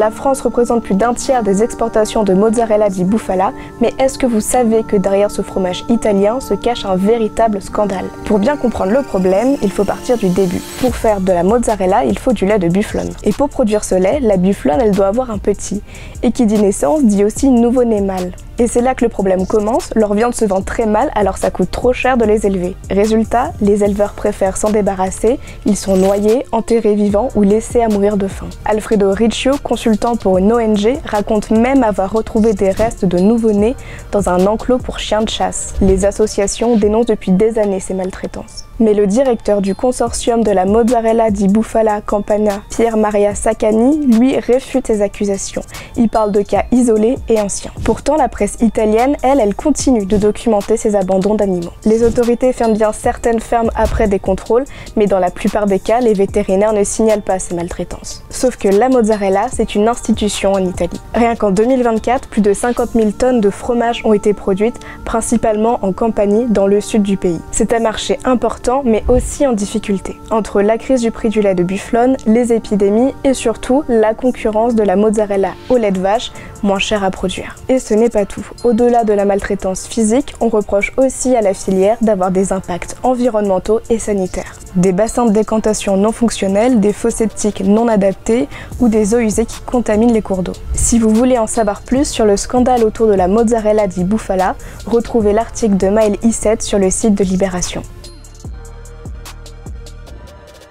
La France représente plus d'un tiers des exportations de mozzarella di bufala, mais est-ce que vous savez que derrière ce fromage italien se cache un véritable scandale? Pour bien comprendre le problème, il faut partir du début. Pour faire de la mozzarella, il faut du lait de bufflone. Et pour produire ce lait, la bufflone, elle doit avoir un petit. Et qui dit naissance dit aussi nouveau-né mâle. Et c'est là que le problème commence, leur viande se vend très mal alors ça coûte trop cher de les élever. Résultat, les éleveurs préfèrent s'en débarrasser, ils sont noyés, enterrés vivants ou laissés à mourir de faim. Alfredo Riccio, consultant pour une ONG, raconte même avoir retrouvé des restes de nouveau-nés dans un enclos pour chiens de chasse. Les associations dénoncent depuis des années ces maltraitances. Mais le directeur du consortium de la mozzarella di Bufala Campana, Pier Maria Saccani, lui réfute ces accusations. Il parle de cas isolés et anciens. Pourtant, la presse italienne, elle continue de documenter ces abandons d'animaux. Les autorités ferment bien certaines fermes après des contrôles, mais dans la plupart des cas, les vétérinaires ne signalent pas ces maltraitances. Sauf que la mozzarella, c'est une institution en Italie. Rien qu'en 2024, plus de 50 000 tonnes de fromage ont été produites, principalement en Campanie, dans le sud du pays. C'est un marché important, mais aussi en difficulté. Entre la crise du prix du lait de bufflone, les épidémies et surtout la concurrence de la mozzarella au lait de vache, moins cher à produire. Et ce n'est pas tout. Au-delà de la maltraitance physique, on reproche aussi à la filière d'avoir des impacts environnementaux et sanitaires. Des bassins de décantation non fonctionnels, des fosses septiques non adaptés ou des eaux usées qui contaminent les cours d'eau. Si vous voulez en savoir plus sur le scandale autour de la mozzarella di Bufala, retrouvez l'article de Maël Issette sur le site de Libération.